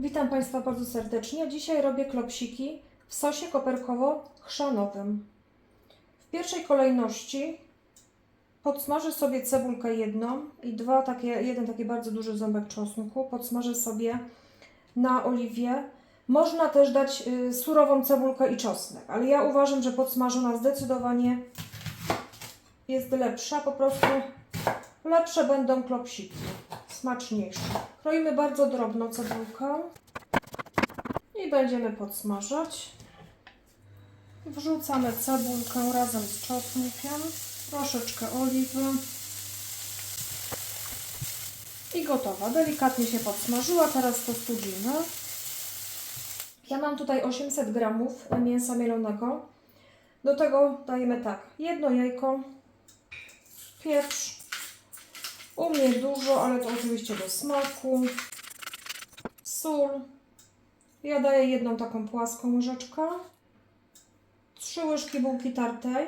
Witam Państwa bardzo serdecznie. Dzisiaj robię klopsiki w sosie koperkowo-chrzanowym. W pierwszej kolejności podsmażę sobie cebulkę jedną i jeden taki bardzo duży ząbek czosnku. Podsmażę sobie na oliwie. Można też dać surową cebulkę i czosnek, ale ja uważam, że podsmażona zdecydowanie jest lepsza. Po prostu lepsze będą klopsiki, smaczniejsze. Kroimy bardzo drobno cebulkę i będziemy podsmażać. Wrzucamy cebulkę razem z czosnkiem, troszeczkę oliwy i gotowa. Delikatnie się podsmażyła, teraz to studzimy. Ja mam tutaj 800 gramów mięsa mielonego. Do tego dajemy tak, jedno jajko, pieprz, u mnie dużo, ale to oczywiście do smaku, sól. Ja daję jedną taką płaską łyżeczkę, 3 łyżki bułki tartej.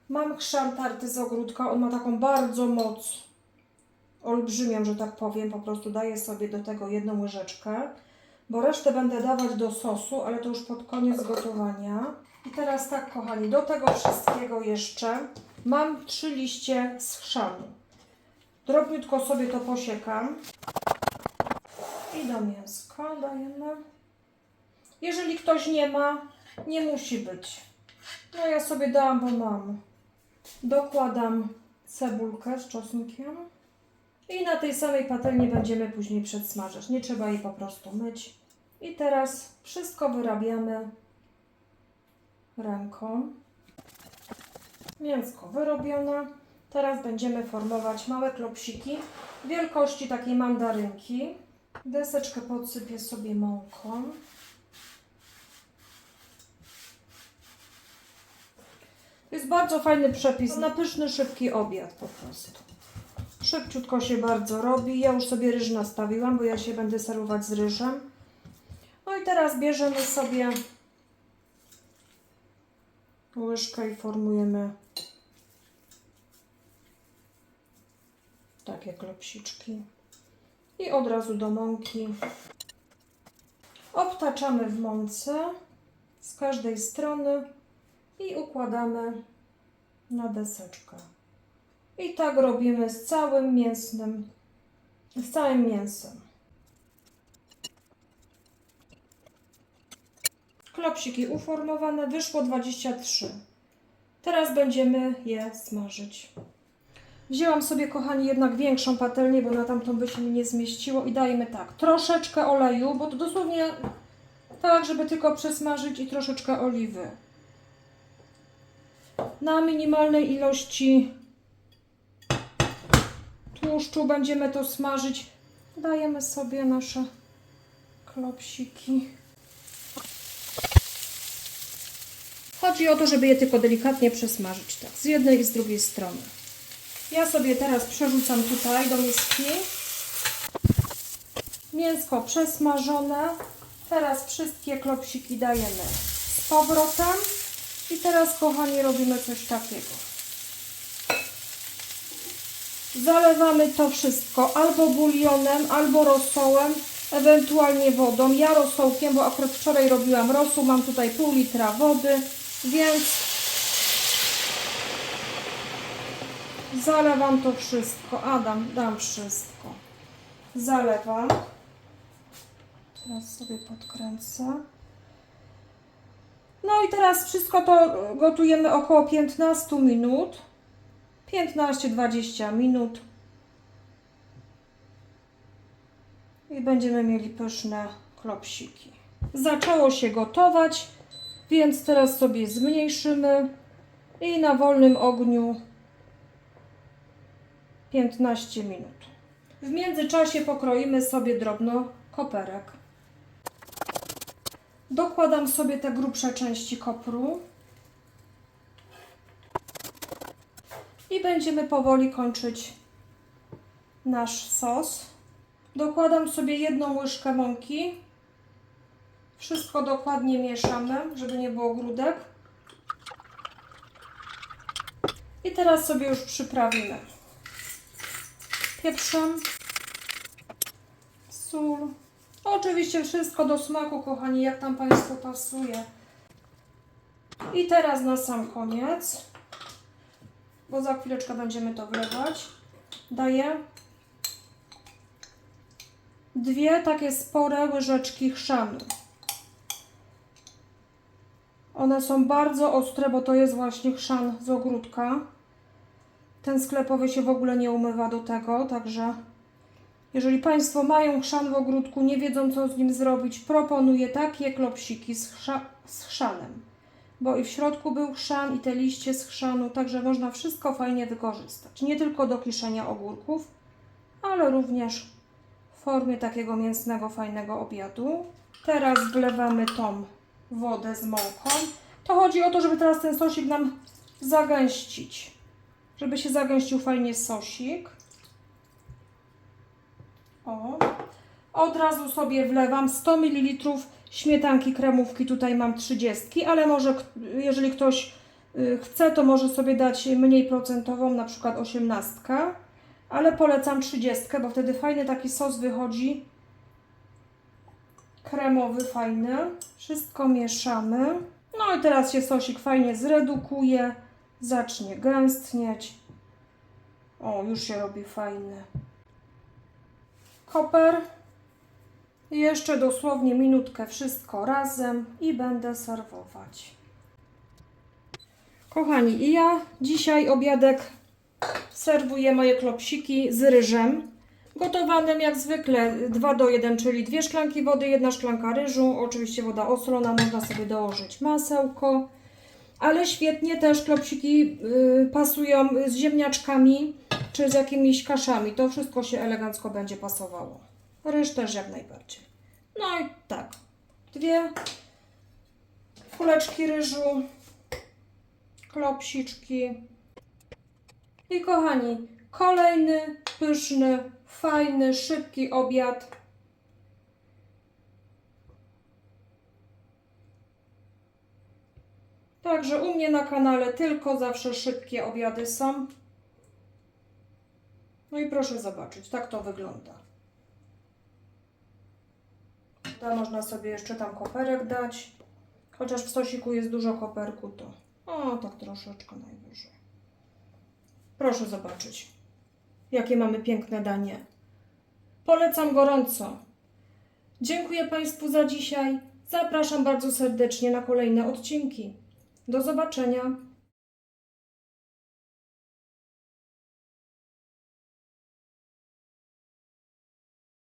Mam chrzan tarty z ogródka, on ma taką bardzo moc olbrzymią, że tak powiem, po prostu daję sobie do tego jedną łyżeczkę, bo resztę będę dawać do sosu, ale to już pod koniec gotowania. I teraz tak, kochani, do tego wszystkiego jeszcze mam 3 liście z chrzanu. Drobniutko sobie to posiekam i do mięska dajemy. Jeżeli ktoś nie ma, nie musi być. No ja sobie dałam, bo mam. Dokładam cebulkę z czosnkiem i na tej samej patelni będziemy później przedsmażać. Nie trzeba jej po prostu myć. I teraz wszystko wyrabiamy ręką. Mięsko wyrobione. Teraz będziemy formować małe klopsiki wielkości takiej mandarynki. Deseczkę podsypię sobie mąką. Jest bardzo fajny przepis na pyszny, szybki obiad po prostu. Szybciutko się bardzo robi. Ja już sobie ryż nastawiłam, bo ja się będę serwować z ryżem. No i teraz bierzemy sobie łyżkę i formujemy takie klopsiczki. I od razu do mąki. Obtaczamy w mące z każdej strony i układamy na deseczkę. I tak robimy z całym mięsem. Klopsiki uformowane, wyszło 23. Teraz będziemy je smażyć. Wzięłam sobie, kochani, jednak większą patelnię, bo na tamtą by się mi nie zmieściło i dajemy tak, troszeczkę oleju, bo to dosłownie tak, żeby tylko przesmażyć i troszeczkę oliwy. Na minimalnej ilości tłuszczu będziemy to smażyć. Dajemy sobie nasze klopsiki. Chodzi o to, żeby je tylko delikatnie przesmażyć, tak, z jednej i z drugiej strony. Ja sobie teraz przerzucam tutaj do miski. Mięsko przesmażone. Teraz wszystkie klopsiki dajemy z powrotem. I teraz, kochani, robimy coś takiego. Zalewamy to wszystko albo bulionem, albo rosołem, ewentualnie wodą. Ja rosołkiem, bo akurat wczoraj robiłam rosół. Mam tutaj pół litra wody, więc zalewam to wszystko. Dam wszystko. Zalewam. Teraz sobie podkręcę. No i teraz wszystko to gotujemy około 15 minut. 15-20 minut. I będziemy mieli pyszne klopsiki. Zaczęło się gotować, więc teraz sobie zmniejszymy i na wolnym ogniu 15 minut. W międzyczasie pokroimy sobie drobno koperek. Dokładam sobie te grubsze części kopru i będziemy powoli kończyć nasz sos. Dokładam sobie 1 łyżkę mąki. Wszystko dokładnie mieszamy, żeby nie było grudek. I teraz sobie już przyprawimy. pieprzem, sól. Oczywiście wszystko do smaku, kochani, jak tam Państwu pasuje. I teraz na sam koniec, bo za chwileczkę będziemy to wlewać, daję 2 takie spore łyżeczki chrzanu. One są bardzo ostre, bo to jest właśnie chrzan z ogródka. Ten sklepowy się w ogóle nie umywa do tego, także jeżeli Państwo mają chrzan w ogródku, nie wiedzą co z nim zrobić, proponuję takie klopsiki z chrzanem. Bo i w środku był chrzan i te liście z chrzanu, także można wszystko fajnie wykorzystać. Nie tylko do kiszenia ogórków, ale również w formie takiego mięsnego, fajnego obiadu. Teraz wlewamy tą wodę z mąką. To chodzi o to, żeby teraz ten sosik nam zagęścić. Żeby się zagęścił fajnie sosik. O. Od razu sobie wlewam 100 ml śmietanki kremówki. Tutaj mam 30, ale może jeżeli ktoś chce, to może sobie dać mniej procentową, na przykład 18. Ale polecam 30, bo wtedy fajny taki sos wychodzi. Kremowy, fajny. Wszystko mieszamy. No i teraz się sosik fajnie zredukuje. Zacznie gęstnieć. O, już się robi fajny. Koper. Jeszcze dosłownie minutkę wszystko razem i będę serwować. Kochani, i ja dzisiaj obiadek serwuję moje klopsiki z ryżem. Gotowanym jak zwykle 2:1, czyli 2 szklanki wody, 1 szklanka ryżu. Oczywiście woda osolona, można sobie dołożyć masełko. Ale świetnie też klopsiki pasują z ziemniaczkami czy z jakimiś kaszami. To wszystko się elegancko będzie pasowało. Ryż też jak najbardziej. No i tak. 2 kuleczki ryżu, klopsiczki. I kochani, kolejny pyszny, fajny, szybki obiad. Także u mnie na kanale tylko zawsze szybkie obiady są. No i proszę zobaczyć, tak to wygląda. Tutaj można sobie jeszcze tam koperek dać. Chociaż w sosiku jest dużo koperku, to tak troszeczkę najwyżej. Proszę zobaczyć, jakie mamy piękne danie. Polecam gorąco. Dziękuję Państwu za dzisiaj. Zapraszam bardzo serdecznie na kolejne odcinki. Do zobaczenia.